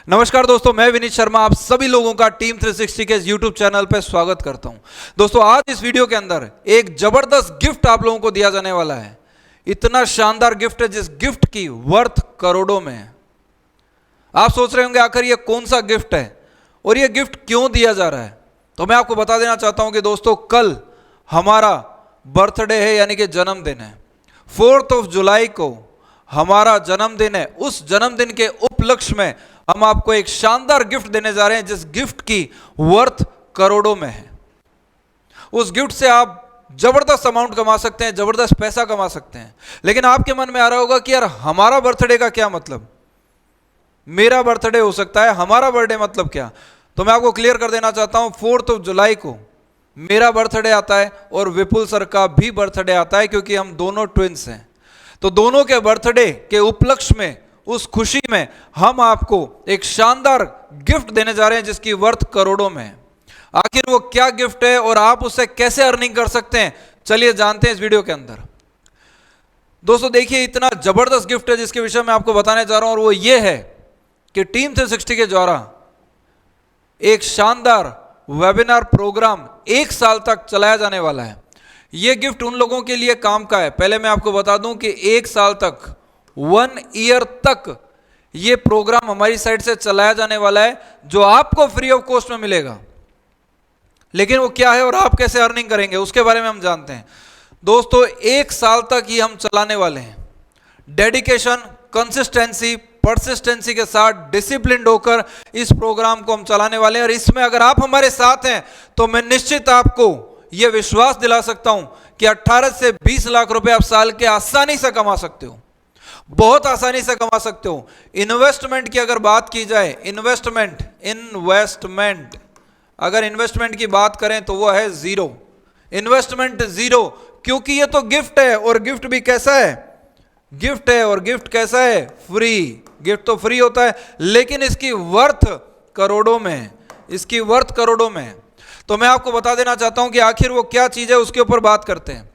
नमस्कार दोस्तों, मैं विनीत शर्मा आप सभी लोगों का टीम 360 के YouTube चैनल पर स्वागत करता हूं। दोस्तों, आज इस वीडियो के अंदर एक जबरदस्त गिफ्ट आप लोगों को दिया जाने वाला है। इतना शानदार गिफ्ट है जिस गिफ्ट की वर्थ करोड़ों में है। आप सोच रहे होंगे आखिर ये कौन सा गिफ्ट है और ये गिफ्ट क्यों दिया जा रहा है। तो मैं आपको बता देना चाहता हूं कि दोस्तों, कल हमारा बर्थडे है, यानी कि जन्मदिन है। 4 जुलाई को हमारा जन्मदिन है। उस जन्मदिन के उपलक्ष्य में हम आपको एक शानदार गिफ्ट देने जा रहे हैं जिस गिफ्ट की वर्थ करोड़ों में है। उस गिफ्ट से आप जबरदस्त अमाउंट कमा सकते हैं, जबरदस्त पैसा कमा सकते हैं। लेकिन आपके मन में आ रहा होगा कि यार, हमारा बर्थडे का क्या मतलब, मेरा बर्थडे हो सकता है, हमारा बर्थडे मतलब क्या। तो मैं आपको क्लियर कर देना चाहता हूं, 4 जुलाई को मेरा बर्थडे आता है और विपुल सर का भी बर्थडे आता है, क्योंकि हम दोनों ट्विंस हैं। तो दोनों के बर्थडे के उपलक्ष्य में, उस खुशी में हम आपको एक शानदार गिफ्ट देने जा रहे हैं जिसकी वर्थ करोड़ों में है। आखिर वो क्या गिफ्ट है और आप उससे कैसे अर्निंग कर सकते हैं, चलिए जानते हैं इस वीडियो के अंदर। दोस्तों देखिए, इतना जबरदस्त गिफ्ट है जिसके विषय में आपको बताने जा रहा हूं, और वो ये है कि टीम 360 के द्वारा एक शानदार वेबिनार प्रोग्राम 1 साल तक चलाया जाने वाला है। यह गिफ्ट उन लोगों के लिए काम का है। पहले मैं आपको बता दूं कि 1 साल तक, 1 ईयर तक यह प्रोग्राम हमारी साइड से चलाया जाने वाला है, जो आपको फ्री ऑफ कॉस्ट में मिलेगा। लेकिन वो क्या है और आप कैसे अर्निंग करेंगे, उसके बारे में हम जानते हैं। दोस्तों, 1 साल तक ये हम चलाने वाले हैं। डेडिकेशन, कंसिस्टेंसी, परसिस्टेंसी के साथ डिसिप्लिन होकर इस प्रोग्राम को हम चलाने वाले हैं। और इसमें अगर आप हमारे साथ हैं तो मैं निश्चित आपको यह विश्वास दिला सकता हूं कि 18 से 20 लाख रुपए आप साल के आसानी से कमा सकते हो, बहुत आसानी से कमा सकते हो। इन्वेस्टमेंट की अगर बात की जाए, इन्वेस्टमेंट अगर इन्वेस्टमेंट की बात करें तो वो है जीरो। इन्वेस्टमेंट जीरो, क्योंकि ये तो गिफ्ट है, और गिफ्ट भी कैसा है, गिफ्ट है। और गिफ्ट कैसा है, फ्री। गिफ्ट तो फ्री होता है, लेकिन इसकी वर्थ करोड़ों में है, इसकी वर्थ करोड़ों में है। तो मैं आपको बता देना चाहता हूं कि आखिर वो क्या चीज है, उसके ऊपर बात करते हैं।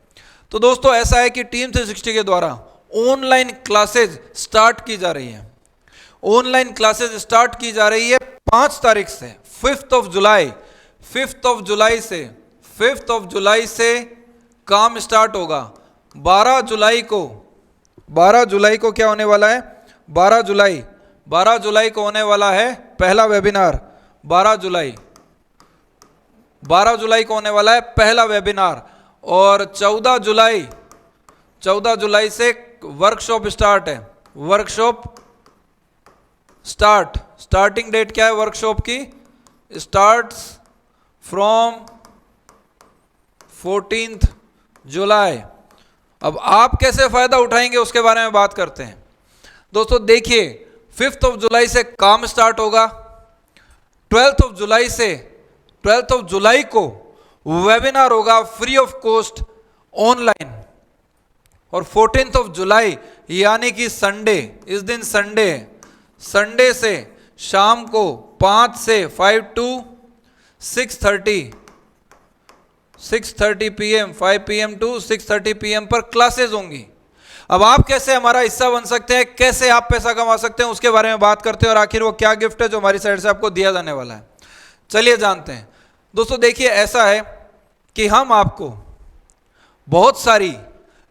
तो दोस्तों, ऐसा है कि टीम 360 के द्वारा ऑनलाइन क्लासेज स्टार्ट की जा रही है। ऑनलाइन क्लासेज स्टार्ट की जा रही है 5 तारीख से, 5 जुलाई। 5 जुलाई से काम स्टार्ट होगा। 12 जुलाई को क्या होने वाला है, 12 जुलाई को होने वाला है पहला वेबिनार। 12 जुलाई को होने वाला है पहला वेबिनार। और 14 जुलाई से वर्कशॉप स्टार्ट है। वर्कशॉप स्टार्टिंग डेट क्या है वर्कशॉप की, स्टार्ट्स फ्रॉम 14 जुलाई। अब आप कैसे फायदा उठाएंगे उसके बारे में बात करते हैं। दोस्तों देखिए, 5 जुलाई से काम स्टार्ट होगा। 12 जुलाई को वेबिनार होगा फ्री ऑफ कॉस्ट ऑनलाइन। और 14 जुलाई यानी कि संडे, इस दिन संडे से शाम को 5 से 5 to 6:30 PM, 5 PM to 6:30 PM पर क्लासेस होंगी। अब आप कैसे हमारा हिस्सा बन सकते हैं, कैसे आप पैसा कमा सकते हैं, उसके बारे में बात करते हैं। और आखिर वो क्या गिफ्ट है जो हमारी साइड से आपको दिया जाने वाला है, चलिए जानते हैं। दोस्तों देखिए, ऐसा है कि हम आपको बहुत सारी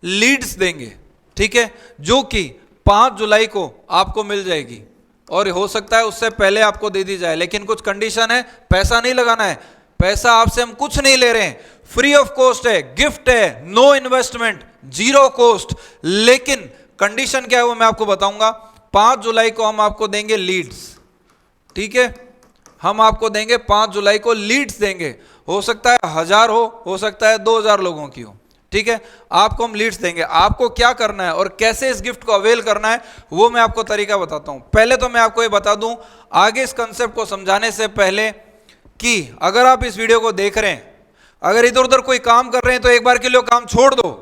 लीड्स देंगे, ठीक है, जो कि 5 जुलाई को आपको मिल जाएगी। और हो सकता है उससे पहले आपको दे दी जाए, लेकिन कुछ कंडीशन है। पैसा नहीं लगाना है, पैसा आपसे हम कुछ नहीं ले रहे हैं, फ्री ऑफ कॉस्ट है, गिफ्ट है, नो इन्वेस्टमेंट, जीरो कॉस्ट। लेकिन कंडीशन क्या है वो मैं आपको बताऊंगा। 5 जुलाई को हम आपको देंगे लीड्स, ठीक है, हम आपको देंगे 5 जुलाई को लीड्स देंगे। हो सकता है 1000 हो सकता है 2000 लोगों की हो, ठीक है, आपको हम लीड्स देंगे। आपको क्या करना है और कैसे इस गिफ्ट को अवेल करना है वो मैं आपको तरीका बताता हूं। पहले तो मैं आपको ये बता दूं, आगे इस कंसेप्ट को समझाने से पहले, कि अगर आप इस वीडियो को देख रहे हैं, अगर इधर उधर कोई काम कर रहे हैं तो एक बार के लिए काम छोड़ दो,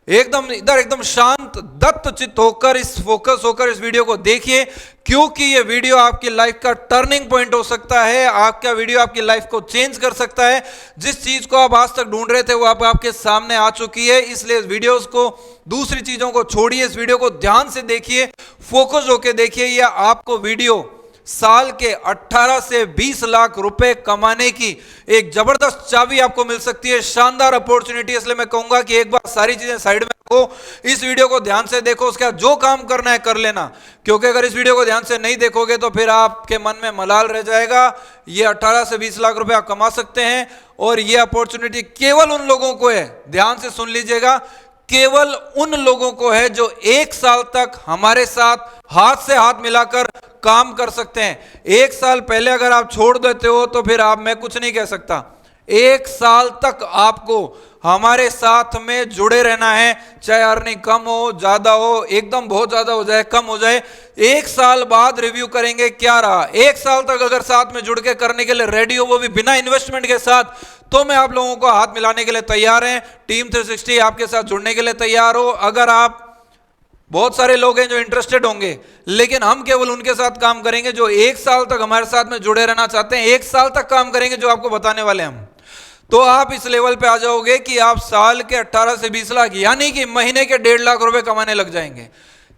एकदम शांत दत्त चित्त होकर, फोकस होकर इस वीडियो को देखिए, क्योंकि ये वीडियो आपकी लाइफ का टर्निंग पॉइंट हो सकता है। आपका वीडियो आपकी लाइफ को चेंज कर सकता है। जिस चीज को आप आज तक ढूंढ रहे थे वो आपके सामने आ चुकी है। इसलिए इस वीडियोस को, दूसरी चीजों को छोड़िए, इस वीडियो को ध्यान से देखिए, फोकस होकर देखिए। यह आपको वीडियो साल के 18 से 20 लाख रुपए कमाने की एक जबरदस्त चाबी आपको मिल सकती है, शानदार अपॉर्चुनिटी। इसलिए मैं कहूंगा कि एक बार सारी चीजें साइड में रखो, इस वीडियो को ध्यान से देखो, उसके बाद जो काम करना है कर लेना, क्योंकि अगर इस वीडियो को ध्यान से नहीं देखोगे तो फिर आपके मन में मलाल रह जाएगा। ये 18 से 20 लाख रुपए आप कमा सकते हैं और ये अपॉर्चुनिटी केवल उन लोगों को है, ध्यान से सुन लीजिएगा, केवल उन लोगों को है जो 1 साल तक हमारे साथ हाथ से हाथ मिलाकर काम कर सकते हैं। 1 साल पहले अगर आप छोड़ देते हो तो फिर आप, मैं कुछ नहीं कह सकता। 1 साल तक आपको हमारे साथ में जुड़े रहना है, चाहे अर्निंग कम हो ज्यादा हो, एकदम बहुत ज्यादा हो जाए कम हो जाए, 1 साल बाद रिव्यू करेंगे क्या रहा। 1 साल तक अगर साथ में जुड़ के करने के लिए रेडी हो, वो भी बिना इन्वेस्टमेंट के साथ, तो मैं आप लोगों को हाथ मिलाने के लिए तैयार हैं। टीम 360 आपके साथ जुड़ने के लिए तैयार हो। अगर आप, बहुत सारे लोग हैं जो इंटरेस्टेड होंगे, लेकिन हम केवल उनके साथ काम करेंगे जो 1 साल तक हमारे साथ में जुड़े रहना चाहते हैं। 1 साल तक काम करेंगे जो आपको बताने वाले हम, तो आप इस लेवल पे आ जाओगे कि आप साल के 18 से 20 लाख यानी कि महीने के 1.5 लाख रुपए कमाने लग जाएंगे।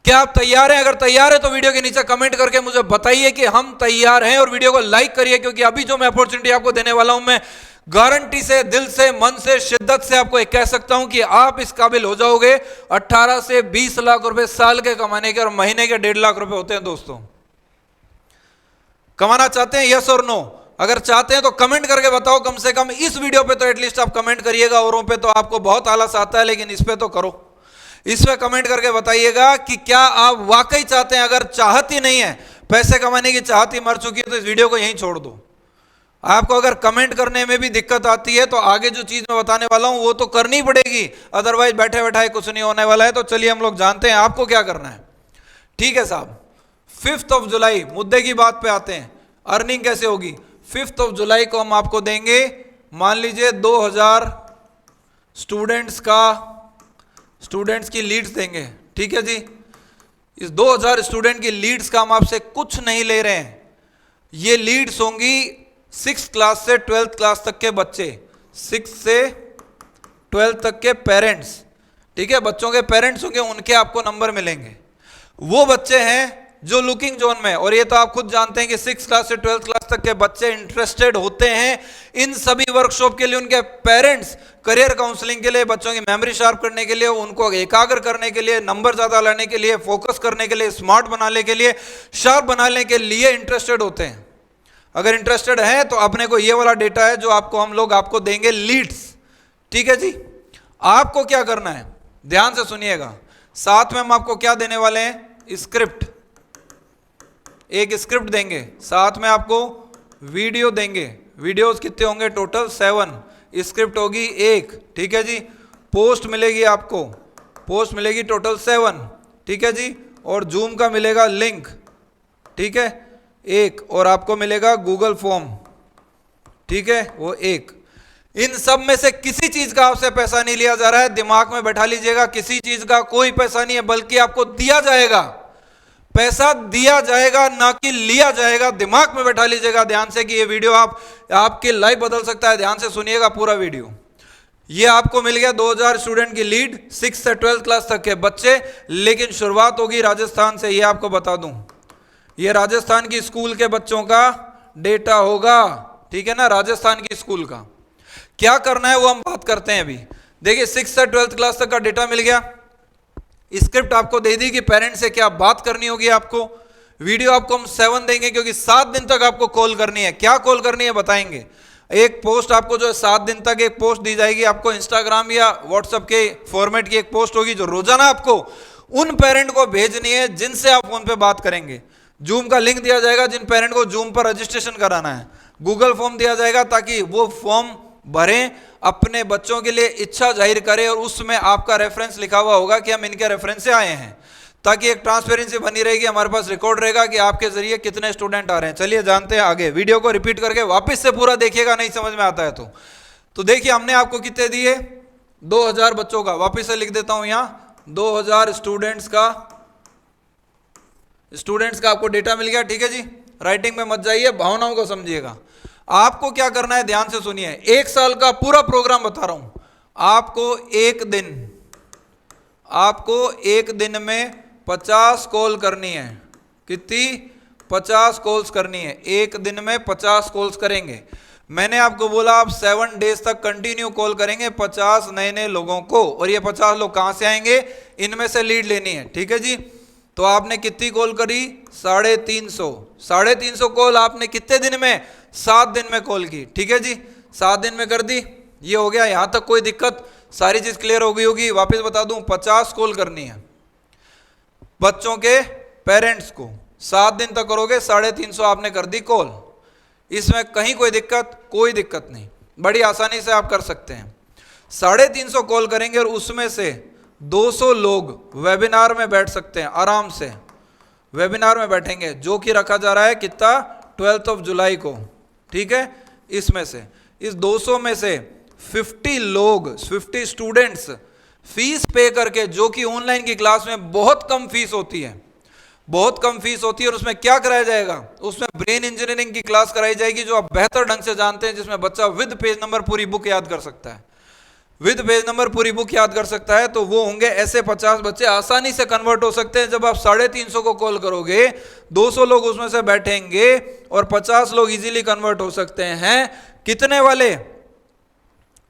क्या आप तैयार हैं? अगर तैयार है तो वीडियो के नीचे कमेंट करके मुझे बताइए कि हम तैयार हैं, और वीडियो को लाइक करिए, क्योंकि अभी जो मैं अपॉर्चुनिटी आपको देने वाला हूं, मैं गारंटी से, दिल से, मन से, शिद्दत से आपको एक कह सकता हूं कि आप इस काबिल हो जाओगे। 18 से 20 लाख रुपए साल के कमाने के, और महीने के 1.5 लाख रुपए होते हैं। दोस्तों, कमाना चाहते हैं, यस और नो? अगर चाहते हैं तो कमेंट करके बताओ, कम से कम इस वीडियो पे तो एटलीस्ट आप कमेंट करिएगा। औरों पे तो आपको बहुत आलस आता है, लेकिन इस पे तो करो। इस पे कमेंट करके बताइएगा कि क्या आप वाकई चाहते हैं। अगर चाहत ही नहीं है, पैसे कमाने की चाहत ही मर चुकी है, तो इस वीडियो को यहीं छोड़ दो। आपको अगर कमेंट करने में भी दिक्कत आती है तो आगे जो चीज मैं बताने वाला हूं वो तो करनी पड़ेगी, अदरवाइज बैठे बैठाए कुछ नहीं होने वाला है। तो चलिए हम लोग जानते हैं आपको क्या करना है। ठीक है साहब, 5 जुलाई मुद्दे की बात पे आते हैं। अर्निंग कैसे होगी? 5 जुलाई को हम आपको देंगे, मान लीजिए 2000 स्टूडेंट्स की लीड्स देंगे। ठीक है जी, इस 2000 स्टूडेंट की लीड्स का हम आपसे कुछ नहीं ले रहे हैं। ये लीड्स होंगी 6th क्लास से 12th क्लास तक के बच्चे, 6 से 12 तक के पेरेंट्स। ठीक है, बच्चों के पेरेंट्स होंगे, उनके आपको नंबर मिलेंगे। वो बच्चे हैं जो लुकिंग जोन में, और ये तो आप खुद जानते हैं कि 6th क्लास से 12th क्लास तक के बच्चे इंटरेस्टेड होते हैं इन सभी वर्कशॉप के लिए। उनके पेरेंट्स करियर काउंसलिंग के लिए, बच्चों की मेमोरी शार्प करने के लिए, उनको एकाग्र करने के लिए, नंबर ज्यादा लाने के लिए, फोकस करने के लिए, स्मार्ट बनाने के लिए, शार्प बनाने के लिए इंटरेस्टेड होते हैं। अगर इंटरेस्टेड है तो अपने को ये वाला डेटा है जो हम लोग आपको देंगे, लीड्स। ठीक है जी, आपको क्या करना है ध्यान से सुनिएगा। साथ में हम आपको क्या देने वाले हैं? स्क्रिप्ट, एक स्क्रिप्ट देंगे, साथ में आपको वीडियो देंगे। वीडियोस कितने होंगे? टोटल 7। स्क्रिप्ट होगी 1। ठीक है जी, पोस्ट मिलेगी आपको, पोस्ट मिलेगी टोटल 7। ठीक है जी, और जूम का मिलेगा लिंक। ठीक है, 1, और आपको मिलेगा गूगल फॉर्म। ठीक है, वो 1। इन सब में से किसी चीज का आपसे पैसा नहीं लिया जा रहा है, दिमाग में बैठा लीजिएगा। किसी चीज का कोई पैसा नहीं है, बल्कि आपको दिया जाएगा, पैसा दिया जाएगा, ना कि लिया जाएगा। दिमाग में बैठा लीजिएगा ध्यान से कि ये वीडियो आपकी लाइफ बदल सकता है। ध्यान से सुनिएगा पूरा वीडियो। ये आपको मिल गया 2000 स्टूडेंट की लीड, 6 से 12th क्लास तक के बच्चे, लेकिन शुरुआत होगी राजस्थान से। ये आपको बता दूं, ये राजस्थान की स्कूल के बच्चों का डेटा होगा। ठीक है ना, राजस्थान की स्कूल का क्या करना है वो हम बात करते हैं अभी। देखिए, 6 से 12th क्लास तक का डेटा मिल गया, स्क्रिप्ट आपको दे दी कि पेरेंट्स से क्या बात करनी होगी आपको। वीडियो आपको हम 7 देंगे, क्योंकि 7 दिन तक आपको कॉल करनी है। क्या कॉल करनी है बताएंगे। एक पोस्ट आपको जो है 7 दिन तक एक पोस्ट दी जाएगी आपको, इंस्टाग्राम या व्हाट्सएप के फॉर्मेट की एक पोस्ट होगी जो रोजाना आपको उन पेरेंट को भेजनी है जिनसे आप फोन पे बात करेंगे। जूम का लिंक दिया जाएगा जिन पेरेंट को जूम पर रजिस्ट्रेशन कराना है। गूगल फॉर्म दिया जाएगा ताकि वो फॉर्म भरें, अपने बच्चों के लिए इच्छा जाहिर करें, और उसमें आपका रेफरेंस लिखा हुआ होगा कि हम इनके रेफरेंस से आए हैं, ताकि एक ट्रांसपेरेंसी बनी रहेगी, हमारे पास रिकॉर्ड रहेगा कि आपके जरिए कितने स्टूडेंट आ रहे हैं। चलिए जानते हैं आगे। वीडियो को रिपीट करके वापस से पूरा देखिएगा, नहीं समझ में आता है तो देखिए हमने आपको कितने दिए, 2000 बच्चों का। वापस से लिख देता हूं यहां, 2000 स्टूडेंट्स का आपको डेटा मिल गया। ठीक है जी, राइटिंग में मत जाइए, भावनाओं को समझिएगा। आपको क्या करना है ध्यान से सुनिए, 1 साल का पूरा प्रोग्राम बता रहा हूं। आपको एक दिन में 50 कॉल करनी है। कितनी? 50 कॉल्स करनी है, एक दिन में 50 कॉल्स करेंगे। मैंने आपको बोला आप 7 डेज तक कंटिन्यू कॉल करेंगे 50 नए नए लोगों को, और ये 50 लोग कहां से आएंगे, इनमें से लीड लेनी है। ठीक है जी, तो आपने कितनी कॉल करी, 350 कॉल आपने कितने दिन में, 7 दिन में कॉल की। ठीक है जी, 7 दिन में कर दी, ये हो गया। यहां तक कोई दिक्कत, सारी चीज क्लियर हो गई होगी। वापस बता दूं, 50 कॉल करनी है बच्चों के पेरेंट्स को, 7 दिन तक करोगे, 350 आपने कर दी कॉल। इसमें कहीं कोई दिक्कत नहीं, बड़ी आसानी से आप कर सकते हैं। 350 कॉल करेंगे और उसमें से 200 लोग वेबिनार में बैठ सकते हैं, आराम से वेबिनार में बैठेंगे, जो कि रखा जा रहा है कितना, 12 जुलाई को। ठीक है, इसमें से इस 200 में से 50 लोग, 50 स्टूडेंट्स फीस पे करके, जो कि ऑनलाइन की क्लास में बहुत कम फीस होती है, और उसमें क्या कराया जाएगा, उसमें ब्रेन इंजीनियरिंग की क्लास कराई जाएगी, जो आप बेहतर ढंग से जानते हैं, जिसमें बच्चा विद पेज नंबर पूरी बुक याद कर सकता है, तो वो होंगे ऐसे 50 बच्चे, आसानी से कन्वर्ट हो सकते हैं। जब आप 350 को कॉल करोगे, 200 लोग उसमें से बैठेंगे और 50 लोग इजीली कन्वर्ट हो सकते हैं। कितने वाले,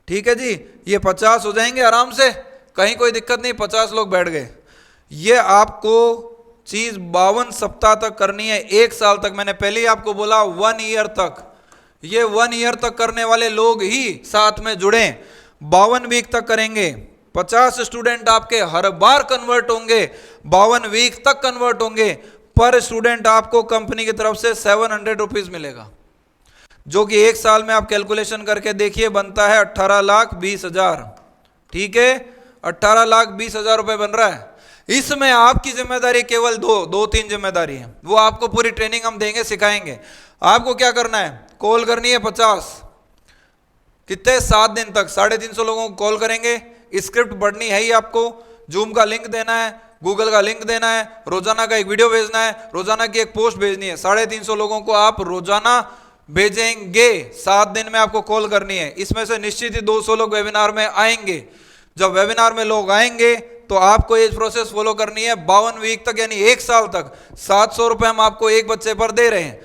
ठीक है जी, ये 50 हो जाएंगे आराम से, कहीं कोई दिक्कत नहीं, 50 लोग बैठ गए। ये आपको चीज 52 सप्ताह तक करनी है, 1 साल तक। मैंने पहले ही आपको बोला 1 ईयर तक, ये 1 ईयर तक करने वाले लोग ही साथ में जुड़े, 52 वीक तक करेंगे। 50 स्टूडेंट आपके हर बार कन्वर्ट होंगे, 52 वीक तक कन्वर्ट होंगे। पर स्टूडेंट आपको कंपनी की तरफ से 700 रुपीज मिलेगा, जो कि 1 साल में आप कैलकुलेशन करके देखिए बनता है 18,20,000। ठीक है, 18,20,000 रुपए बन रहा है। इसमें आपकी जिम्मेदारी केवल दो तीन जिम्मेदारी है, वो आपको पूरी ट्रेनिंग हम देंगे, सिखाएंगे। आपको क्या करना है, कॉल करनी है 50, कितने, 7 दिन तक 350 लोगों को कॉल करेंगे। स्क्रिप्ट पढ़नी है ही आपको, जूम का लिंक देना है, गूगल का लिंक देना है, रोजाना का एक वीडियो भेजना है, रोजाना की एक पोस्ट भेजनी है। 350 लोगों को आप रोजाना भेजेंगे, 7 दिन में आपको कॉल करनी है। इसमें से निश्चित ही 200 लोग वेबिनार में आएंगे। जब वेबिनार में लोग आएंगे तो आपको ये प्रोसेस फॉलो करनी है 52 वीक तक, यानी 1 साल तक। 700 रुपए हम आपको एक बच्चे पर दे रहे हैं,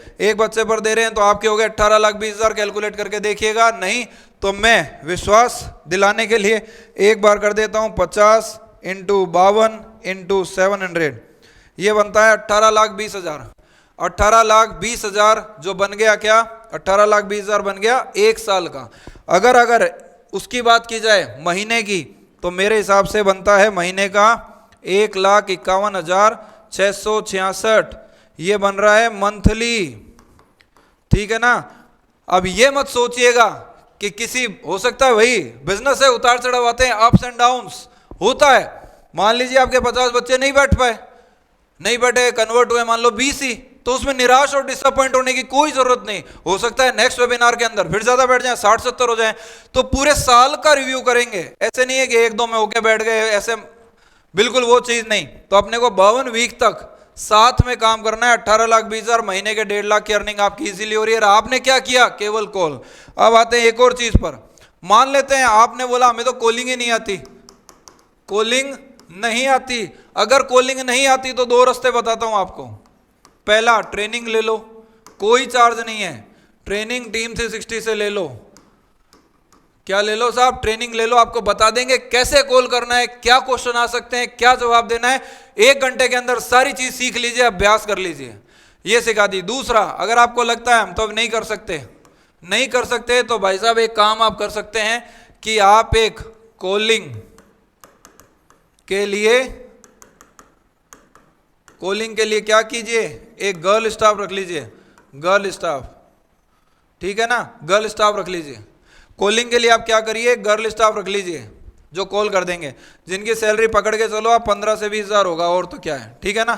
तो आपके हो गए 18,20,000। कैलकुलेट करके देखिएगा, नहीं तो मैं विश्वास दिलाने के लिए एक बार कर देता हूं, 50 × 52 × 700, ये बनता है 18,20,000। 18,20,000 जो बन गया, क्या 18,20,000 बन गया 1 साल का। अगर उसकी बात की जाए महीने की, तो मेरे हिसाब से बनता है महीने का 1,51,666, ये बन रहा है मंथली। ठीक है ना। अब ये मत सोचिएगा कि किसी, हो सकता है भाई बिजनेस है, उतार चढ़ाव आते हैं, अप्स एंड डाउन्स होता है। मान लीजिए आपके 50 बच्चे नहीं बैठे, कन्वर्ट हुए मान लो 20 ही, तो उसमें निराश और डिसअपॉइंट होने की कोई जरूरत नहीं। हो सकता है नेक्स्ट वेबिनार के अंदर फिर ज्यादा बैठ जाए, 60-70 हो जाए। तो पूरे साल का रिव्यू करेंगे, ऐसे नहीं है कि 1-2 में होके बैठ गए, ऐसे बिल्कुल वो चीज नहीं। तो अपने को 52 वीक तक साथ में काम करना है। 18,20,000 महीने के 1.5 लाख की अर्निंग आपकी इजीली हो रही है। आपने क्या किया, केवल कॉल। अब आते हैं एक और चीज पर। मान लेते हैं आपने बोला हमें तो कॉलिंग ही नहीं आती, कॉलिंग नहीं आती। अगर कॉलिंग नहीं आती तो 2 रास्ते बताता हूं आपको। पहला, ट्रेनिंग ले लो, कोई चार्ज नहीं है, ट्रेनिंग टीम 360 से ले लो। क्या ले लो साहब, ट्रेनिंग ले लो, आपको बता देंगे कैसे कॉल करना है, क्या क्वेश्चन आ सकते हैं, क्या जवाब देना है। 1 घंटे के अंदर सारी चीज सीख लीजिए, अभ्यास कर लीजिए, ये सिखा दी। दूसरा, अगर आपको लगता है हम तो अब नहीं कर सकते, तो भाई साहब एक काम आप कर सकते हैं कि आप एक कॉलिंग के लिए क्या कीजिए, एक गर्ल स्टाफ रख लीजिए, गर्ल स्टाफ। ठीक है ना, गर्ल स्टाफ रख लीजिए। कॉलिंग के लिए आप क्या करिए, गर्ल स्टाफ रख लीजिए, जो कॉल कर देंगे, जिनकी सैलरी पकड़ के चलो आप 15 से 20,000 होगा, और तो क्या है। ठीक है ना,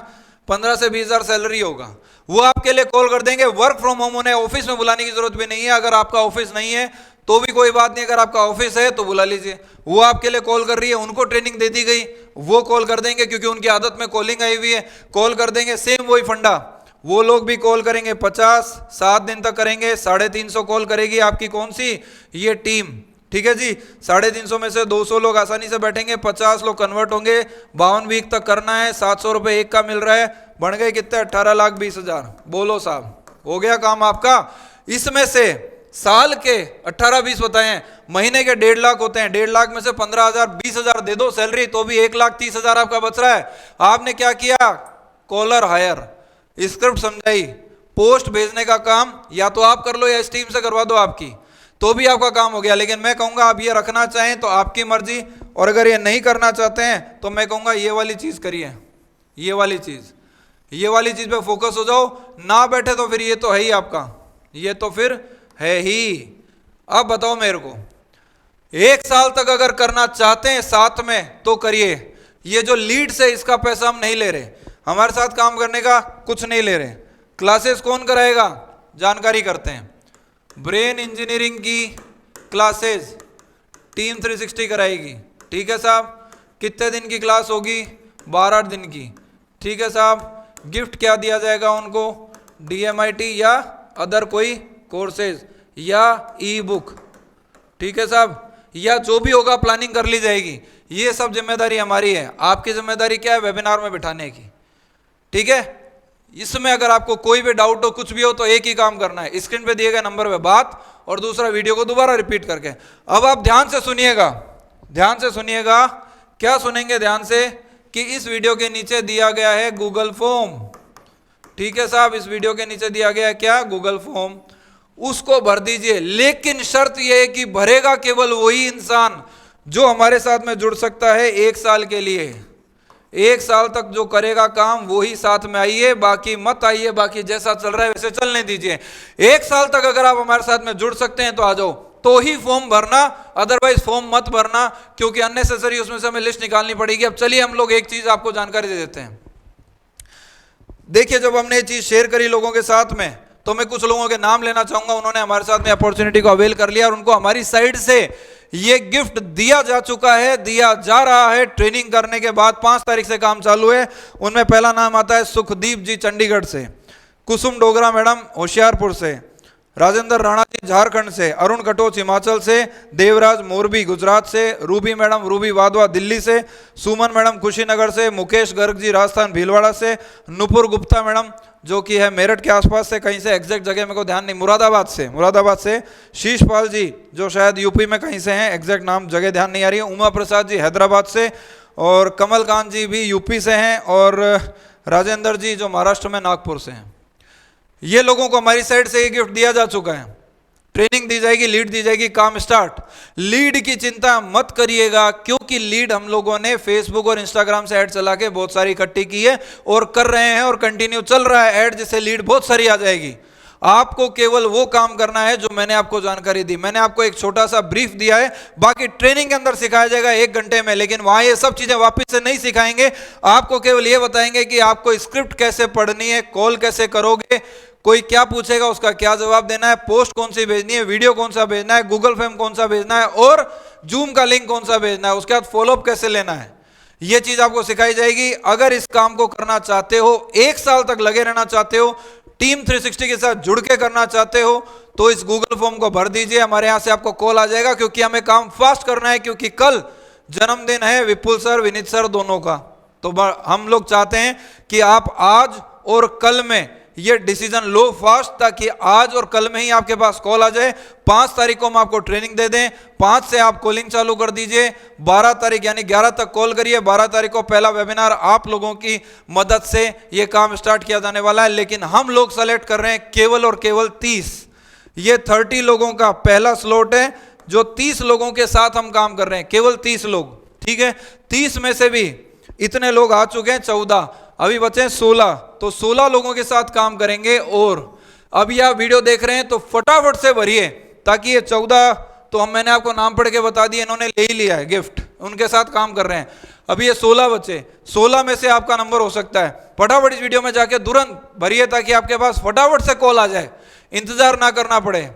15 से 20,000 सैलरी होगा, वो आपके लिए कॉल कर देंगे। वर्क फ्रॉम होम, उन्हें ऑफिस में बुलाने की जरूरत भी नहीं है। अगर आपका ऑफिस नहीं है तो भी कोई बात नहीं, अगर आपका ऑफिस है तो बुला लीजिए। वो आपके लिए कॉल कर रही है, उनको ट्रेनिंग दे दी गई, वो कॉल कर देंगे, क्योंकि उनकी आदत में कॉलिंग आई हुई है, कॉल कर देंगे। सेम वही फंडा, वो लोग भी कॉल करेंगे। 50 7 दिन तक करेंगे, 350 कॉल करेगी आपकी कौन सी, ये टीम। ठीक है जी, 350 में से 200 लोग आसानी से बैठेंगे, 50 लोग कन्वर्ट होंगे। 52 वीक तक करना है, 700 रुपए एक का मिल रहा है, बन गए कितने, 18,20,000। बोलो साहब, हो गया काम आपका। इसमें से साल के 18-20 होते हैं, महीने के 1.5 लाख होते हैं। 1.5 लाख में से 15,000 20,000 दे दो सैलरी, तो भी 1,30,000 आपका बच रहा है। आपने क्या किया, कॉलर हायर, स्क्रिप्ट समझाई, पोस्ट भेजने का काम या तो आप कर लो या इस टीम से करवा दो आपकी, तो भी आपका काम हो गया। लेकिन मैं कहूंगा आप ये रखना चाहें तो आपकी मर्जी, और अगर ये नहीं करना चाहते हैं तो मैं कहूंगा ये वाली चीज करिए, ये वाली चीज पे फोकस हो जाओ। ना बैठे तो फिर ये तो है ही आपका, ये तो फिर है ही। अब बताओ मेरे को, 1 साल तक अगर करना चाहते हैं साथ में तो करिए। ये जो लीड्स है इसका पैसा हम नहीं ले रहे, हमारे साथ काम करने का कुछ नहीं ले रहे। क्लासेस कौन कराएगा, जानकारी करते हैं। ब्रेन इंजीनियरिंग की क्लासेस टीम 360 कराएगी, ठीक है साहब। कितने दिन की क्लास होगी, 12 दिन की, ठीक है साहब। गिफ्ट क्या दिया जाएगा उनको, DMIT या अदर कोई कोर्सेज या ई बुक, ठीक है साहब, या जो भी होगा प्लानिंग कर ली जाएगी। ये सब जिम्मेदारी हमारी है। आपकी जिम्मेदारी क्या है, वेबिनार में बिठाने की, ठीक है। इसमें अगर आपको कोई भी डाउट हो, कुछ भी हो, तो एक ही काम करना है, स्क्रीन पे दिए गए नंबर पे बात, और दूसरा वीडियो को दोबारा रिपीट करके। अब आप ध्यान से सुनिएगा, ध्यान से सुनिएगा। क्या सुनेंगे ध्यान से, कि इस वीडियो के नीचे दिया गया है गूगल फॉर्म, ठीक है साहब। इस वीडियो के नीचे दिया गया है क्या, गूगल फॉर्म, उसको भर दीजिए। लेकिन शर्त यह है कि भरेगा केवल वही इंसान जो हमारे साथ में जुड़ सकता है 1 साल के लिए। 1 साल तक जो करेगा काम वही साथ में आइए, बाकी मत आइए, बाकी जैसा चल रहा है वैसे चलने दीजिए। 1 साल तक अगर आप हमारे साथ में जुड़ सकते हैं तो आ जाओ, तो ही फॉर्म भरना, अदरवाइज फॉर्म मत भरना, क्योंकि अननेसेसरी उसमें से हमें लिस्ट निकालनी पड़ेगी। अब चलिए हम लोग एक चीज आपको जानकारी दे देते हैं। देखिए, जब हमने ये चीज शेयर करी लोगों के साथ में, तो मैं कुछ लोगों के नाम लेना चाहूंगा। उन्होंने हमारे साथ में अपॉर्चुनिटी को अवेल कर लिया और उनको हमारी साइड से ये गिफ्ट दिया जा चुका है, दिया जा रहा है। ट्रेनिंग करने के बाद 5 तारीख से काम चालू है। उनमें पहला नाम आता है सुखदीप जी चंडीगढ़ से, कुसुम डोगरा मैडम होशियारपुर से, राजेंद्र राणा जी झारखंड से, अरुण कटोच हिमाचल से, देवराज मोरबी गुजरात से, Ruby madam Ruby Wadhwa Delhi से, सुमन मैडम कुशीनगर से, मुकेश गर्ग जी राजस्थान भीलवाड़ा से, नुपुर गुप्ता मैडम जो कि है मेरठ के आसपास से, कहीं से एग्जैक्ट जगह मेरे को ध्यान नहीं, मुरादाबाद से, शीशपाल जी जो शायद यूपी में कहीं से हैं, एग्जैक्ट नाम जगह ध्यान नहीं आ रही है, उमा प्रसाद जी हैदराबाद से, और कमलकांत जी भी यूपी से हैं, और राजेंद्र जी जो महाराष्ट्र में नागपुर से हैं। ये लोगों को हमारी साइड से ये गिफ्ट दिया जा चुका है। ट्रेनिंग दी जाएगी, लीड दी जाएगी, काम स्टार्ट। लीड की चिंता मत करिएगा, क्योंकि लीड हम लोगों ने फेसबुक और इंस्टाग्राम से ऐड चला के बहुत सारी इकट्ठी की है और कर रहे हैं, और कंटिन्यू चल रहा है ऐड, जिससे लीड बहुत सारी आ जाएगी। आपको केवल वो काम करना है जो मैंने आपको जानकारी दी। मैंने आपको एक छोटा सा ब्रीफ दिया है, बाकी ट्रेनिंग के अंदर सिखाया जाएगा 1 घंटे में, लेकिन वहां ये सब चीजें वापस से नहीं सिखाएंगे। आपको केवल ये बताएंगे कि आपको स्क्रिप्ट कैसे पढ़नी है, कॉल कैसे करोगे, कोई क्या पूछेगा उसका क्या जवाब देना है, पोस्ट कौन सी भेजनी है, वीडियो कौन सा भेजना है, गूगल फॉर्म कौन सा भेजना है, और जूम का लिंक कौन सा भेजना है, उसके बाद फॉलोअप कैसे लेना है, यह चीज आपको सिखाई जाएगी। अगर इस काम को करना चाहते हो, 1 साल तक लगे रहना चाहते हो, टीम 360 के साथ जुड़ के करना चाहते हो, तो इस गूगल फॉर्म को भर दीजिए। हमारे यहां से आपको कॉल आ जाएगा, क्योंकि हमें काम फास्ट करना है, क्योंकि कल जन्मदिन है विपुल सर विनीत सर दोनों का। तो हम लोग चाहते हैं कि आप आज और कल में ये डिसीजन लो फास्ट, ताकि आज और कल में ही आपके पास कॉल आ जाए। 5 तारीख को हम आपको ट्रेनिंग दे दें, 5 से आप कॉलिंग चालू कर दीजिए, 12 तारीख यानी 11 तक कॉल करिए। 12 तारीख को पहला वेबिनार आप लोगों की मदद से ये काम स्टार्ट किया जाने वाला है। लेकिन हम लोग सेलेक्ट कर रहे हैं केवल और केवल 30। ये 30 लोगों का पहला स्लॉट है, जो 30 लोगों के साथ हम काम कर रहे हैं, केवल 30 लोग, ठीक है। 30 में से भी इतने लोग आ चुके हैं 14, अभी बचे 16, तो 16 लोगों के साथ काम करेंगे। और अभी आप वीडियो देख रहे हैं तो फटाफट से भरिए, ताकि ये 14 तो मैंने आपको नाम पढ़ के बता दिए, इन्होंने ले ही लिया है गिफ्ट, उनके साथ काम कर रहे हैं। अभी ये 16 बचे, 16 में से आपका नंबर हो सकता है। फटाफट इस वीडियो में जाके तुरंत भरिए, ताकि आपके पास फटाफट से कॉल आ जाए, इंतजार ना करना पड़े।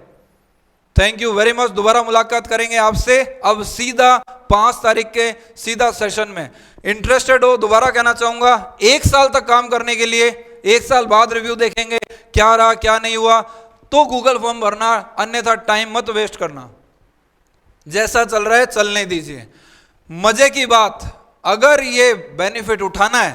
Thank you very much. दोबारा मुलाकात करेंगे आपसे अब सीधा 5 तारीख के सीधा सेशन में। इंटरेस्टेड हो, दोबारा कहना चाहूंगा, 1 साल तक काम करने के लिए, 1 साल बाद रिव्यू देखेंगे क्या रहा क्या नहीं हुआ, तो गूगल फॉर्म भरना, अन्यथा टाइम मत वेस्ट करना। जैसा चल रहा है चलने दीजिए। मजे की बात, अगर ये बेनिफिट उठाना है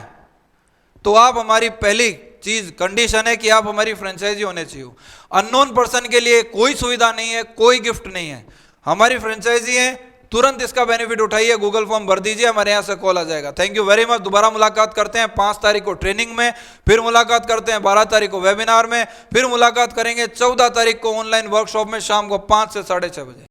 तो आप हमारी पहली चीज कंडीशन है कि आप हमारी फ्रेंचाइजी होने चाहिए। अननोन पर्सन के लिए कोई सुविधा नहीं है, कोई गिफ्ट नहीं है, हमारी फ्रेंचाइजी है, तुरंत इसका बेनिफिट उठाइए, गूगल फॉर्म भर दीजिए, हमारे यहां से कॉल आ जाएगा। Thank you very much. दोबारा मुलाकात करते हैं 5 तारीख को ट्रेनिंग में, फिर मुलाकात करते हैं 12 तारीख को वेबिनार में, फिर मुलाकात करेंगे 14 तारीख को ऑनलाइन वर्कशॉप में शाम को 5 से 6:30 बजे।